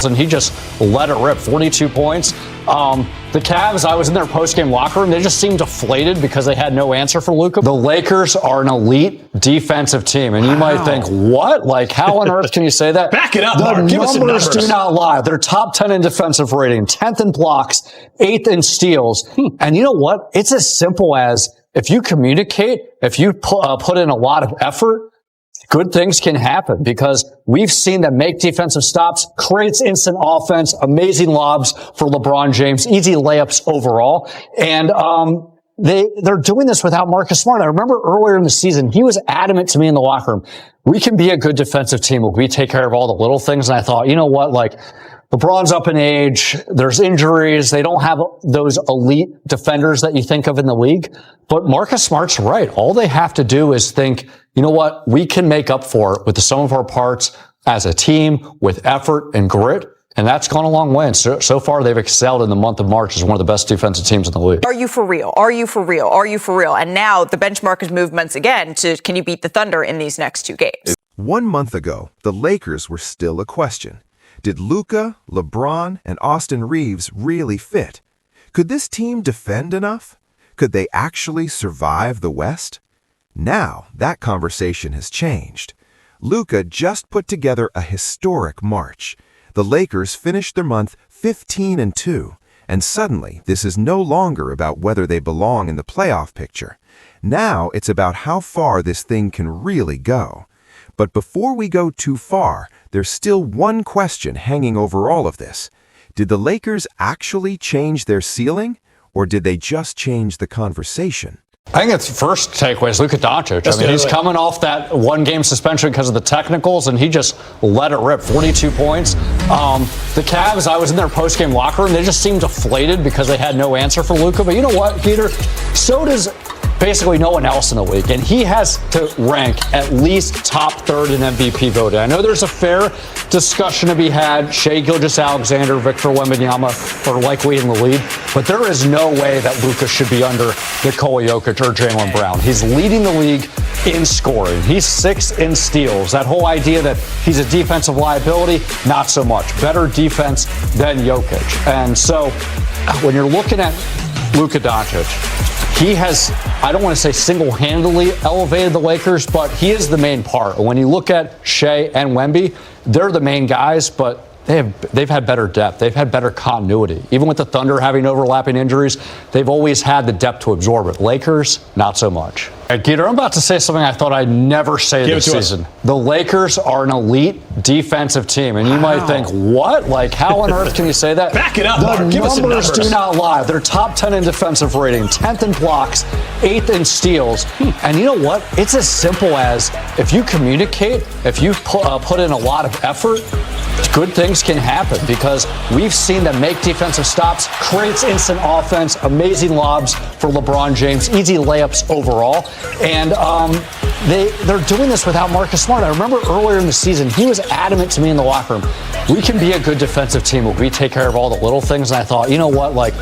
and he just let it rip. 42 points. The Cavs, I was in their post-game locker room. They just seemed deflated because they had no answer for Luka. The Lakers are an elite defensive team. And you might think, what? Like, how on earth can you say that? Back it up, The Mark. Give us some numbers numbers. do not lie. They're top 10 in defensive rating, 10th in blocks, 8th in steals. And you know what? It's as simple as if you communicate, if you put in a lot of effort, good things can happen, because we've seen them make defensive stops, creates instant offense, amazing lobs for LeBron James, easy layups overall. And they're doing this without Marcus Smart. I remember earlier in the season, he was adamant to me in the locker room, we can be a good defensive team if we take care of all the little things. And I thought, you know what, like, LeBron's up in age. There's injuries. They don't have those elite defenders that you think of in the league. But Marcus Smart's right. All they have to do is think, you know what? We can make up for it with the sum of our parts as a team with effort and grit. And that's gone a long way. And so far, they've excelled in the month of March as one of the best defensive teams in the league. Are you for real? Are you for real? Are you for real? And now the benchmark is movements again to, can you beat the Thunder in these next two games? 1 month ago, the Lakers were still a question. Did Luka, LeBron, and Austin Reeves really fit? Could this team defend enough? Could they actually survive the West? Now, that conversation has changed. Luka just put together a historic March. The Lakers finished their month 15-2, and suddenly this is no longer about whether they belong in the playoff picture. Now it's about how far this thing can really go. But before we go too far, there's still one question hanging over all of this. Did the Lakers actually change their ceiling, or did they just change the conversation? I think its first takeaway is Luka Doncic. I mean, he's coming off that one-game suspension because of the technicals, and he just let it rip. 42 points. The Cavs, I was in their post-game locker room. They just seemed deflated because they had no answer for Luka. But you know what, Peter? So does basically no one else in the league, and he has to rank at least top third in MVP voting. I know there's a fair discussion to be had. Shai Gilgeous-Alexander, Victor Wembanyama are likely in the lead, but there is no way that Luka should be under Nikola Jokic or Jaylen Brown. He's leading the league in scoring. He's 6th in steals. That whole idea that he's a defensive liability, not so much. Better defense than Jokic. And so when you're looking at Luka Doncic, he has, I don't want to say single-handedly elevated the Lakers, but he is the main part. When you look at Shai and Wemby, they're the main guys, but they've had better depth. They've had better continuity. Even with the Thunder having overlapping injuries, they've always had the depth to absorb it. Lakers, not so much. Gator, I'm about to say something I thought I'd never say this season. The Lakers are an elite defensive team. And you might think, what? Like, how on earth can you say that? Back it up, The Mark. Give us some numbers numbers. do not lie. They're top 10 in defensive rating, 10th in blocks, 8th in steals. And you know what? It's as simple as if you communicate, if you put in a lot of effort, good things can happen, because we've seen them make defensive stops, creates instant offense, amazing lobs for LeBron James, easy layups overall. And they're doing this without Marcus Smart. I remember earlier in the season, he was adamant to me in the locker room, we can be a good defensive team if we take care of all the little things. And I thought, you know what, like,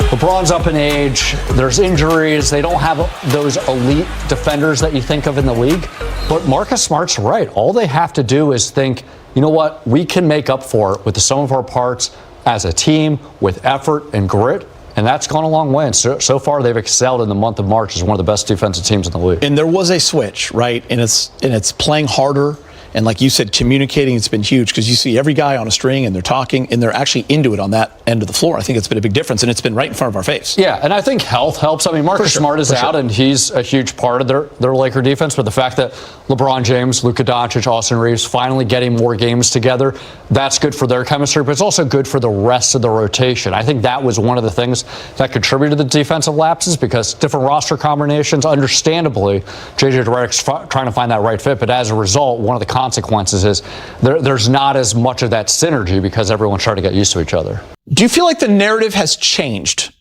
LeBron's up in age, there's injuries, they don't have those elite defenders that you think of in the league. But Marcus Smart's right. All they have to do is think, you know what, we can make up for it with the sum of our parts as a team with effort and grit. And that's gone a long way. And so far, they've excelled in the month of March as one of the best defensive teams in the league. And there was a switch, right? And it's playing harder. And like you said, communicating, it's been huge, because you see every guy on a string and they're talking and they're actually into it on that end of the floor. I think it's been a big difference, and it's been right in front of our face. Yeah, and I think health helps. I mean, Marcus Smart is out, and he's a huge part of their Laker defense. But the fact that LeBron James, Luka Doncic, Austin Reeves finally getting more games together, that's good for their chemistry, but it's also good for the rest of the rotation. I think that was one of the things that contributed to the defensive lapses, because different roster combinations, understandably, JJ Redick's trying to find that right fit. But as a result, one of the consequences is there's not as much of that synergy because everyone's trying to get used to each other. Do you feel like the narrative has changed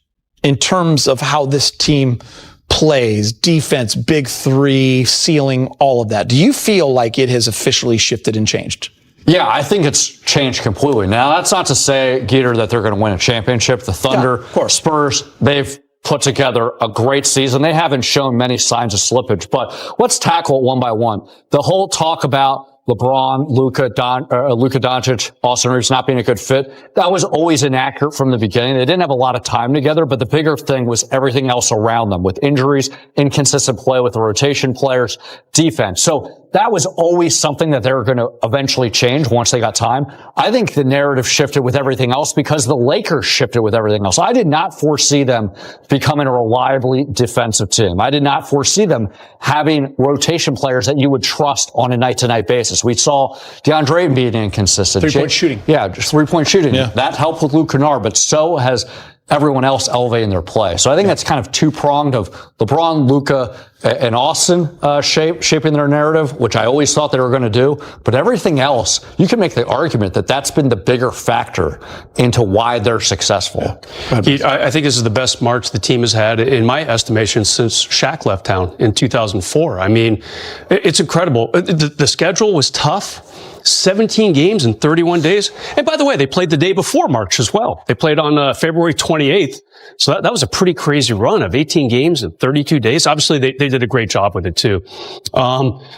in terms of how this team plays, defense, big three, ceiling, all of that? Do you feel like it has officially shifted and changed? Yeah, I think it's changed completely. Now, that's not to say, Geeter, that they're going to win a championship. The Thunder, Spurs, they've put together a great season. They haven't shown many signs of slippage, but let's tackle it one by one. The whole talk about LeBron, Luka Doncic, Austin Reeves not being a good fit. That was always inaccurate from the beginning. They didn't have a lot of time together, but the bigger thing was everything else around them with injuries, inconsistent play with the rotation players, defense. So that was always something that they were going to eventually change once they got time. I think the narrative shifted with everything else because the Lakers shifted with everything else. I did not foresee them becoming a reliably defensive team. I did not foresee them having rotation players that you would trust on a night-to-night basis. We saw DeAndre being inconsistent. Three-point shooting. Yeah, just three-point shooting. Yeah. That helped with Luke Kennard, but so has everyone else elevating their play. So I think that's kind of two-pronged of LeBron, Luka, and Austin shaping their narrative, which I always thought they were going to do. But everything else, you can make the argument that that's been the bigger factor into why they're successful. I think this is the best March the team has had, in my estimation, since Shaq left town in 2004. I mean, it's incredible. The schedule was tough. 17 games in 31 days. And by the way, they played the day before March as well. They played on February 28th. So that was a pretty crazy run of 18 games in 32 days. Obviously, they did a great job with it, too.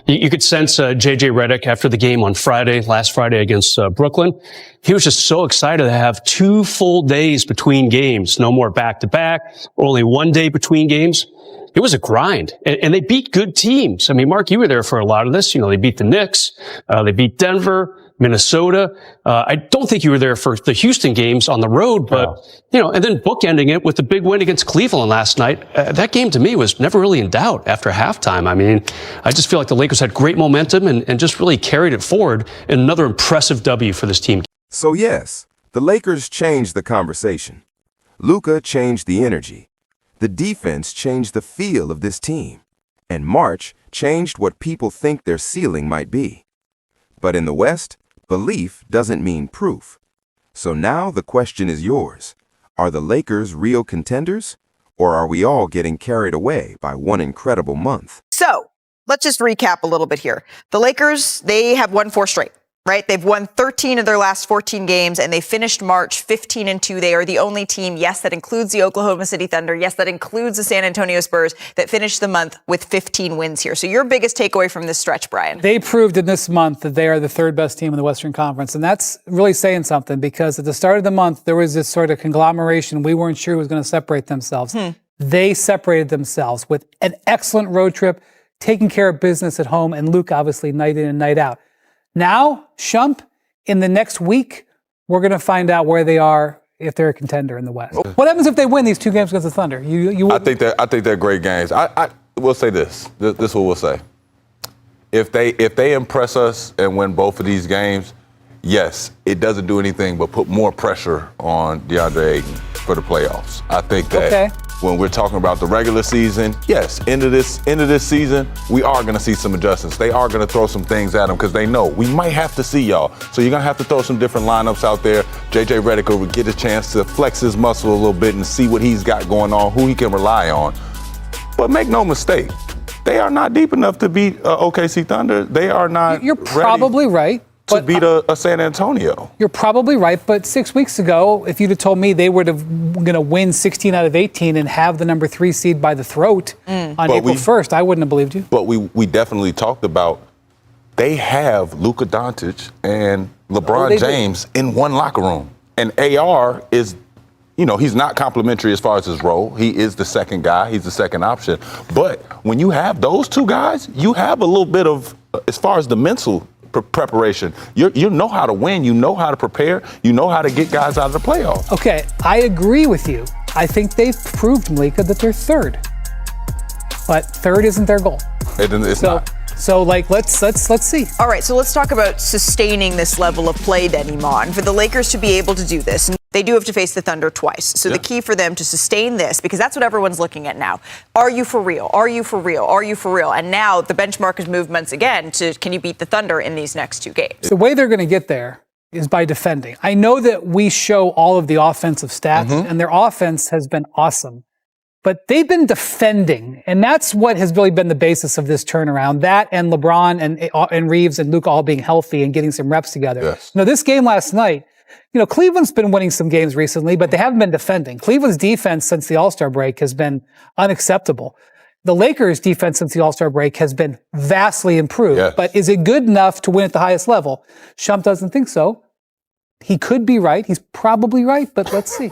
You could sense J.J. Redick after the game on last Friday against Brooklyn. He was just so excited to have 2 full days between games. No more back-to-back, only 1 day between games. It was a grind, and they beat good teams. I mean, Mark, you were there for a lot of this. You know, they beat the Knicks, they beat Denver, Minnesota. I don't think you were there for the Houston games on the road, but, you know, and then bookending it with the big win against Cleveland last night. That game to me was never really in doubt after halftime. I mean, I just feel like the Lakers had great momentum and just really carried it forward in another impressive W for this team. So yes, the Lakers changed the conversation. Luka changed the energy. The defense changed the feel of this team, and March changed what people think their ceiling might be. But in the West, belief doesn't mean proof. So now the question is yours. Are the Lakers real contenders, or are we all getting carried away by one incredible month? So let's just recap a little bit here. The Lakers, they have won 4 straight. Right? They've won 13 of their last 14 games, and they finished March 15-2. They are the only team, yes, that includes the Oklahoma City Thunder, yes, that includes the San Antonio Spurs, that finished the month with 15 wins here. So your biggest takeaway from this stretch, Brian? They proved in this month that they are the 3rd best team in the Western Conference, and that's really saying something because at the start of the month, there was this sort of conglomeration. We weren't sure who was going to separate themselves. They separated themselves with an excellent road trip, taking care of business at home, and Luka obviously night in and night out. Now, Shump, in the next week, we're going to find out where they are if they're a contender in the West. What happens if they win these 2 games against the Thunder? I think they're great games. I will say this. This is what we'll say. If they impress us and win both of these games, yes, it doesn't do anything but put more pressure on DeAndre Ayton for the playoffs. I think that when we're talking about the regular season, yes, end of this season, we are going to see some adjustments. They are going to throw some things at them because they know we might have to see y'all. So you're going to have to throw some different lineups out there. J.J. Redick will get a chance to flex his muscle a little bit and see what he's got going on, who he can rely on. But make no mistake, they are not deep enough to beat OKC Thunder. They are not. You're probably right. To beat a San Antonio. You're probably right, but 6 weeks ago, if you'd have told me they were going to win 16 out of 18 and have the number 3 seed by the throat on April 1st, I wouldn't have believed you. But we definitely talked about they have Luka Doncic and LeBron James in one locker room. And AR is, you know, he's not complimentary as far as his role. He is the second guy. He's the second option. But when you have those 2 guys, you have a little bit of, as far as the mental preparation. You know how to win. You know how to prepare. You know how to get guys out of the playoffs. Okay, I agree with you. I think they've proved, Malika, that they're 3rd. But 3rd isn't their goal. It's not. So, let's see. All right, so let's talk about sustaining this level of play then, Iman. For the Lakers to be able to do this, they do have to face the Thunder twice. So the key for them to sustain this, because that's what everyone's looking at now. Are you for real? Are you for real? Are you for real? And now the benchmark is movements again to can you beat the Thunder in these next 2 games? The way they're going to get there is by defending. I know that we show all of the offensive stats, and their offense has been awesome. But they've been defending, and that's what has really been the basis of this turnaround. That and LeBron and Reeves and Luka all being healthy and getting some reps together. Yes. You know, this game last night, you know, Cleveland's been winning some games recently, but they haven't been defending. Cleveland's defense since the All-Star break has been unacceptable. The Lakers' defense since the All-Star break has been vastly improved. Yes. But is it good enough to win at the highest level? Shump doesn't think so. He could be right. He's probably right, but let's see.